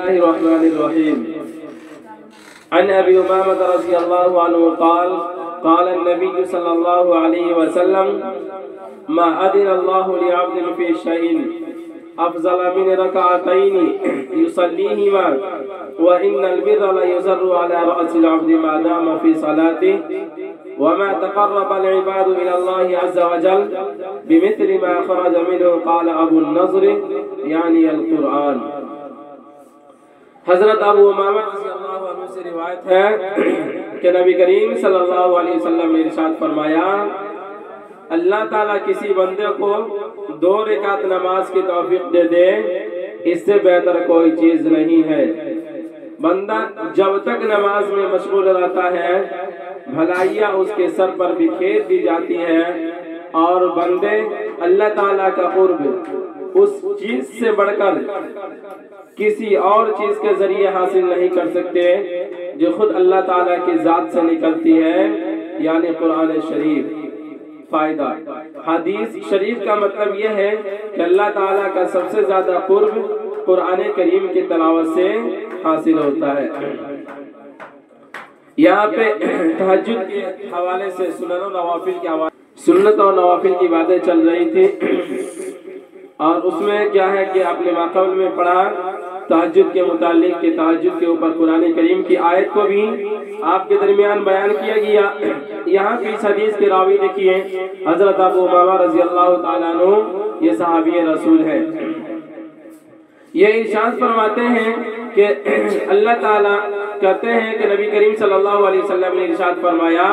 الله الرحمن الرحيم. عن أبي أمامة رضي الله عنه قال قال النبي صلى الله عليه وسلم ما أذن الله لعبد في شيء أفضل من ركعتين يصليهما وإن البر ليزر على رأس العبد ما دام في صلاته وما تقرب العباد إلى الله عز وجل بمثل ما خرج منه قال أبو النضر يعني القرآن. حضرت ابو امامہ رضی اللہ عنہ سے روایت ہے کہ نبی کریم صلی اللہ علیہ وسلم نے ارشاد فرمایا اللہ تعالیٰ کسی بندے کو 2 رکعت نماز کی توفیق دے دے اس سے بہتر کوئی چیز نہیں ہے. بندہ جب تک نماز میں مشغول رہتا ہے بھلائیاں اس کے سر پر بکھیر دی جاتی ہے اور بندے اللہ تعالیٰ کا قرب اس چیز سے بڑھ کر کسی اور چیز کے ذریعے حاصل نہیں کر سکتے جو خود اللہ تعالیٰ کی ذات سے نکلتی ہے یعنی قرآن شریف. فائدہ حدیث شریف کا مطلب یہ ہے کہ اللہ تعالیٰ کا سب سے زیادہ قرب قرآن کریم کی تلاوت سے حاصل ہوتا ہے. یہاں پہ تہجد کے حوالے سے سنت اور نوافل کی باتیں چل رہی تھی اور اس میں کیا ہے کہ آپ نے ماقبل میں پڑھا تہجد کے متعلق کہ تہجد کے اوپر قرآن کریم کی آیت کو بھی آپ کے درمیان بیان کیا گیا. یہاں پہ اس حدیث کے راوی دیکھیے حضرت ابو امامہ رضی اللہ تعالیٰ عنہ یہ صحابی رسول ہے. یہ ارشاد فرماتے ہیں کہ اللہ تعالیٰ کہتے ہیں کہ نبی کریم صلی اللہ علیہ وسلم نے ارشاد فرمایا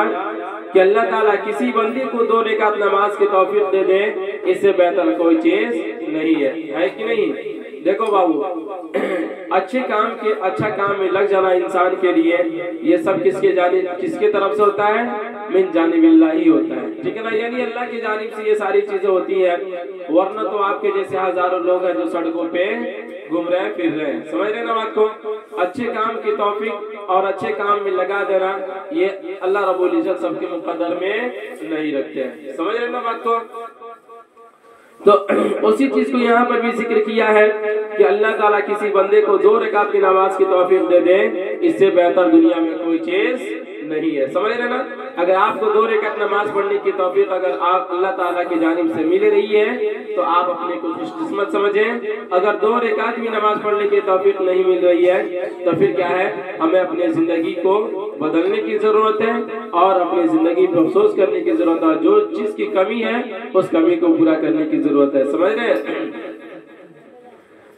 کہ اللہ تعالیٰ کسی بندے کو 2 رکعت نماز کی توفیق دے دے اس سے بہتر کوئی چیز نہیں ہے کہ نہیں. دیکھو بابو اچھا کام میں لگ جانا انسان کے لیے یہ سب کس کے طرف سے ہوتا ہے؟ من جانب اللہ ہی ہوتا ہے, ٹھیک ہے نا. یعنی اللہ کی جانب سے یہ ساری چیزیں ہوتی ہیں ورنہ تو آپ کے جیسے ہزاروں لوگ ہیں جو سڑکوں پہ گھوم رہے ہیں پھر رہے ہیں. سمجھ رہے نا بات کو. اچھے کام کی توفیق اور اچھے کام میں لگا دینا یہ اللہ رب العزت سب کے مقدر میں نہیں رکھتے ہیں. سمجھ رہے نا بات کو. تو اسی چیز کو یہاں پر بھی ذکر کیا ہے کہ اللہ تعالیٰ کسی بندے کو 2 رکعت کی نماز کی توفیق دے دے اس سے بہتر دنیا میں کوئی چیز نہیں ہے. سمجھ رہے نا. اگر آپ کو 2 رکعت نماز پڑھنے کی توفیق اگر آپ اللہ تعالیٰ کی جانب سے مل رہی ہے تو آپ اپنے کو خوش قسمت سمجھیں. اگر 2 رکعت بھی نماز پڑھنے کی توفیق نہیں مل رہی ہے تو پھر کیا ہے, ہمیں اپنے زندگی کو بدلنے کی ضرورت ہے اور اپنی زندگی پر افسوس کرنے کی ضرورت ہے. جو چیز کی کمی ہے اس کمی کو پورا کرنے کی ضرورت ہے. سمجھ رہے ہیں.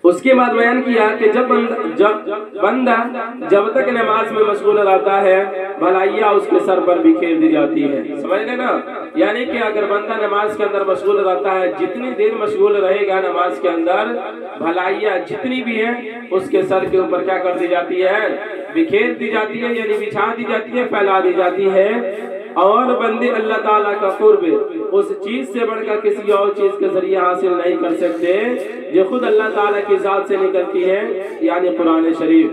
اس کے بعد بیان کیا کہ جب بندہ جب تک نماز میں مشغول رہتا ہے بھلائیاں اس کے سر پر بکھیر دی جاتی ہے. سمجھ لے نا. یعنی کہ اگر بندہ نماز کے اندر مشغول رہتا ہے جتنی دیر مشغول رہے گا نماز کے اندر بھلائیاں جتنی بھی ہیں اس کے سر کے اوپر کیا کر دی جاتی ہے؟ بکھیر دی جاتی ہے, یعنی بچھا دی جاتی ہے, پھیلا دی جاتی ہے. اور بندے اللہ تعالیٰ کا قرب اس چیز سے بڑھ کر کسی اور چیز کے ذریعے حاصل نہیں کر سکتے جو خود اللہ تعالیٰ کی ذات سے نکلتی ہے یعنی قرآن شریف.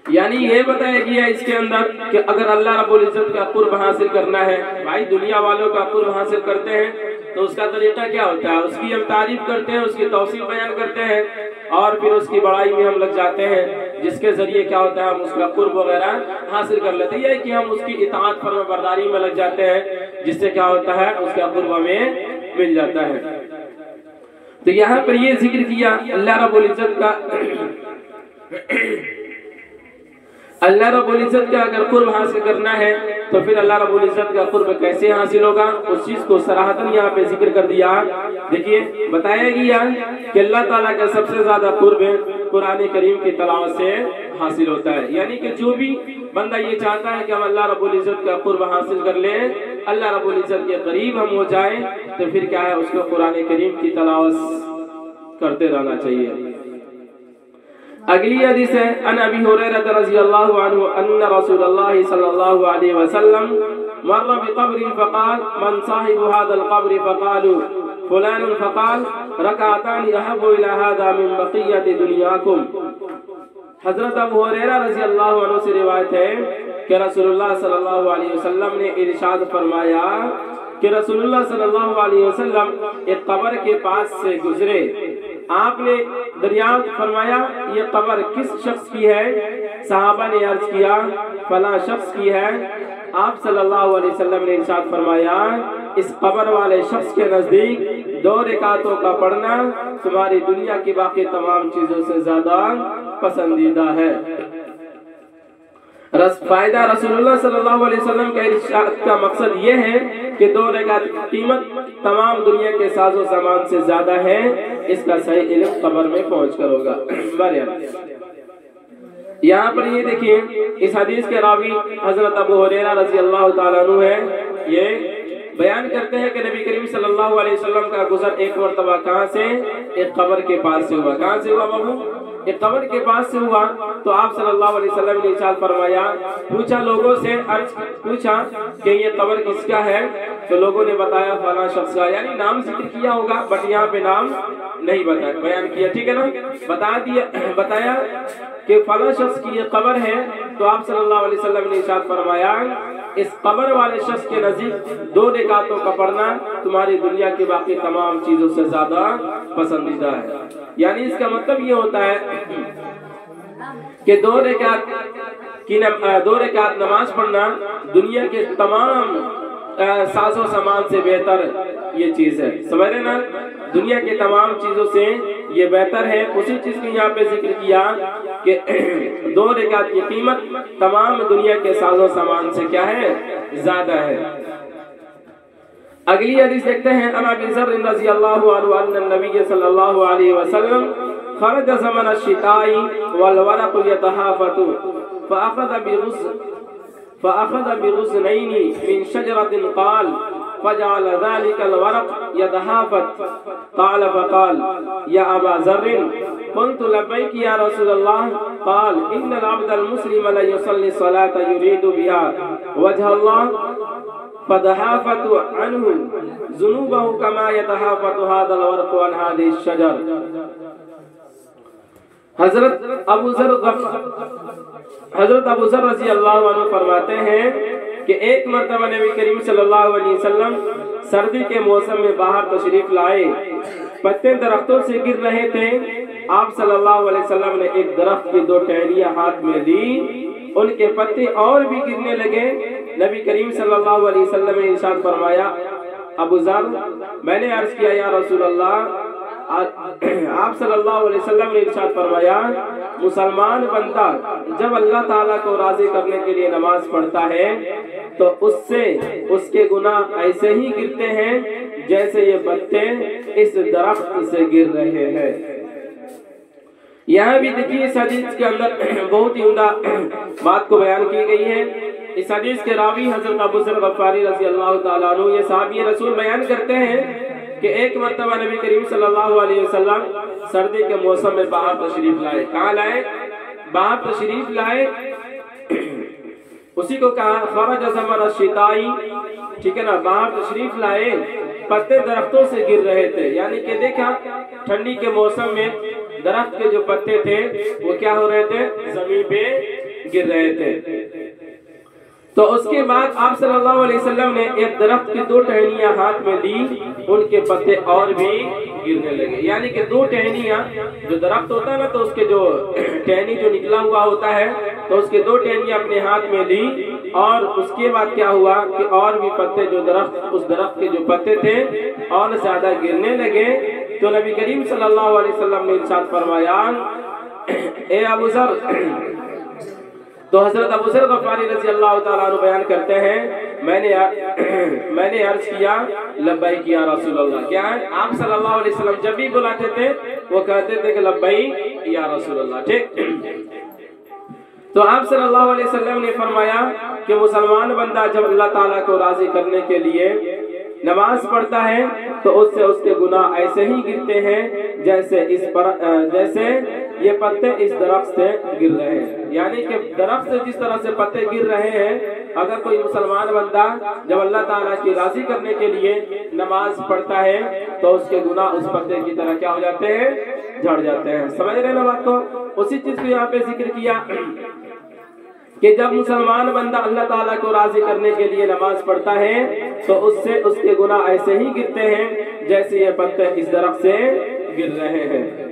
یعنی یہ بتایا گیا اس کے اندر کہ اگر اللہ رب العزت کا قرب حاصل کرنا ہے, بھائی دنیا والوں کا قرب حاصل کرتے ہیں تو اس کا طریقہ کیا ہوتا ہے؟ اس کی ہم تعریف کرتے ہیں, اس کی توصیف بیان کرتے ہیں اور پھر اس کی بڑائی میں ہم لگ جاتے ہیں جس کے ذریعے کیا ہوتا ہے ہم اس کا قرب وغیرہ حاصل کر لیتے ہیں کہ ہم اس کی اطاعت فرما برداری میں لگ جاتے ہیں جس سے کیا ہوتا ہے اس کا قرب ہمیں مل جاتا ہے. تو یہاں پر یہ ذکر کیا اللہ رب العزت کا اگر قرب حاصل کرنا ہے تو پھر اللہ رب العزت کا قرب کیسے حاصل ہوگا اس چیز کو صراحتاً یہاں پہ ذکر کر دیا. دیکھیے بتایا گیا کہ اللہ تعالیٰ کا سب سے زیادہ قرب قرآن کریم کی تلاوت سے حاصل ہوتا ہے. یعنی کہ جو بھی بندہ یہ چاہتا ہے کہ ہم اللہ رب العزت کا قرب حاصل کر لیں, اللہ رب العزت کے قریب ہم ہو جائیں تو پھر کیا ہے اس کو قرآن کریم کی تلاوت کرتے رہنا چاہیے. اگلی حدیث ہے ان ابی ہریرہ رضی اللہ عنہ ان رسول اللہ صلی اللہ علیہ وسلم مر بقبر فقال من صاحب هذا القبر فقالوا فلان فقال رکعتان احب الى هذا من بقیۃ دنیاکم. حضرت ابو ہریرہ رضی اللہ عنہ سے روایت ہے کہ رسول اللہ صلی اللہ علیہ وسلم نے ارشاد فرمایا کہ رسول اللہ صلی اللہ علیہ وسلم ایک قبر کے پاس سے گزرے آپ نے دریافت فرمایا یہ قبر کس شخص کی ہے؟ صحابہ نے عرض کیا فلاں شخص کی ہے۔ آپ صلی اللہ علیہ وسلم نے ارشاد فرمایا اس قبر والے شخص کے نزدیک 2 رکعتوں کا پڑھنا تمہاری دنیا کی باقی تمام چیزوں سے زیادہ پسندیدہ ہے۔ فائدہ رسول اللہ صلی اللہ علیہ وسلم کا ارشاد کا مقصد یہ ہے کہ 2 رکعت کی قیمت تمام دنیا کے ساز و سامان سے زیادہ ہے۔ اس کا صحیح علم قبر میں پہنچ کر ہوگا۔ یہاں پر یہ دیکھیے اس حدیث کے راوی حضرت ابو ہریرہ رضی اللہ تعالیٰ عنہ ہے، یہ بیان کرتے ہیں کہ نبی کریم صلی اللہ علیہ وسلم کا گزر ایک مرتبہ کہاں سے؟ ایک قبر کے پاس سے ہوا۔ کہاں سے ہوا بابو؟ ایک قبر کے پاس سے ہوا۔ تو آپ صلی اللہ علیہ وسلم نے ارشاد فرمایا، پوچھا لوگوں سے، پوچھا کہ یہ قبر کس کا ہے؟ تو لوگوں نے بتایا فلاں شخص کا، یعنی نام ذکر کیا ہوگا بٹ یہاں پہ نام نہیں بتایا، بیان کیا، ٹھیک ہے نا، بتایا کہ فلاں شخص کی یہ قبر ہے۔ تو آپ صلی اللہ علیہ وسلم نے ارشاد فرمایا اس قبر والے شخص کے نزدیک 2 رکعتوں کا پڑھنا تمہاری دنیا کی باقی تمام چیزوں سے زیادہ پسندیدہ ہے۔ یعنی اس کا مطلب یہ ہوتا ہے کہ 2 رکعت نماز پڑھنا دنیا کے تمام ساز و سامان سے بہتر یہ چیز ہے، سمجھ رہے نا، دنیا کے تمام چیزوں سے یہ بہتر ہے۔ اسی چیز کو یہاں پہ ذکر کیا کہ 2 رکعت کی قیمت تمام دنیا کے ساز و سامان سے کیا ہے؟ زیادہ ہے۔ اگلی حدیث دیکھتے ہیں، ان ابی ذر رضی اللہ عنہ ان النبی صلی اللہ علیہ وسلم خرج زمن الشتاء والورق يتهافت فأخذ بغصنين من شجرة قال فجعل ذلك الورق يتهافت قال فقال يا أبا ذر قلت لبيك يا رسول الله قال إن العبد المسلم لا يصلي الصلاة يريد بها وجه الله فدهافت عنه ذنوبه كما يتهافت هذا الورق عن هذه الشجر۔ حضرت ابو ذر رضی اللہ عنہ فرماتے ہیں کہ ایک مرتبہ نبی کریم صلی اللہ علیہ وسلم سردی کے موسم میں باہر تشریف لائے، پتے درختوں سے گر رہے تھے۔ آپ صلی اللہ علیہ وسلم نے ایک درخت کی 2 ٹہنیاں ہاتھ میں لی، ان کے پتے اور بھی گرنے لگے۔ نبی کریم صلی اللہ علیہ وسلم نے ارشاد فرمایا، ابو ذر، میں نے عرض کیا یا رسول اللہ، آپ صلی اللہ علیہ وسلم نے ارشاد فرمایا مسلمان بندہ جب اللہ تعالیٰ کو راضی کرنے کے لیے نماز پڑھتا ہے تو اس سے اس کے گناہ ایسے ہی گرتے ہیں جیسے یہ پتے اس درخت سے گر رہے ہیں۔ یہاں بھی دیکھیے اس حدیث کے اندر بہت ہی عمدہ بات کو بیان کی گئی ہے۔ اس حدیث کے راوی حضرت ابو ذر غفاری رضی اللہ تعالیٰ عنہ، یہ صحابی رسول بیان کرتے ہیں کہ ایک مرتبہ نبی کریم صلی اللہ علیہ وسلم سردی کے موسم میں باہر تشریف لائے۔ کہاں لائے؟ باہر تشریف لائے، اسی کو کہا خرج زمن الشتاء، ٹھیک ہے نا، باہر تشریف لائے، پتے درختوں سے گر رہے تھے، یعنی کہ دیکھا ٹھنڈی کے موسم میں درخت کے جو پتے تھے وہ کیا ہو رہے تھے؟ زمین پہ گر رہے تھے۔ تو اس کے بعد آپ صلی اللہ علیہ وسلم نے ایک درخت کی 2 ٹہنیاں ہاتھ میں لی، ان کے پتے اور بھی گرنے لگے، یعنی کہ 2 ٹہنیاں، جو درخت ہوتا ہے نا تو اس کے جو ٹہنی جو نکلا ہوا ہوتا ہے تو اس کے 2 ٹہنیاں اپنے ہاتھ میں لی، اور اس کے بعد کیا ہوا کہ اور بھی پتے جو اس درخت کے جو پتے تھے اور زیادہ گرنے لگے۔ تو نبی کریم صلی اللہ علیہ وسلم نے ارشاد فرمایا، اے ابو ذر، تو حضرت ابو ذر غفاری رضی اللہ تعالیٰ عنہ بیان کرتے ہیں میں نے عرض کیا لبیک یا رسول اللہ، کیا ہے؟ آپ صلی اللہ علیہ وسلم جب بھی بلاتے تھے وہ کہتے تھے کہ لبیک یا رسول اللہ، ٹھیک۔ تو آپ صلی اللہ علیہ وسلم نے فرمایا کہ مسلمان بندہ جب اللہ تعالیٰ کو راضی کرنے کے لیے نماز پڑھتا ہے تو اس سے اس کے گناہ ایسے ہی گرتے ہیں جیسے یہ پتے اس درخت سے گر رہے ہیں، یعنی کہ درخت سے جس طرح سے پتے گر رہے ہیں، اگر کوئی مسلمان بندہ جب اللہ تعالیٰ کی راضی کرنے کے لیے نماز پڑھتا ہے تو اس کے گناہ اس پتے کی طرح کیا ہو جاتے ہیں؟ جھڑ جاتے ہیں۔ سمجھ رہے ہیں نا بات کو؟ اسی چیز کو یہاں پہ ذکر کیا کہ جب مسلمان بندہ اللہ تعالیٰ کو راضی کرنے کے لیے نماز پڑھتا ہے تو اس سے اس کے گناہ ایسے ہی گرتے ہیں جیسے یہ پتے اس درخت سے گر رہے ہیں۔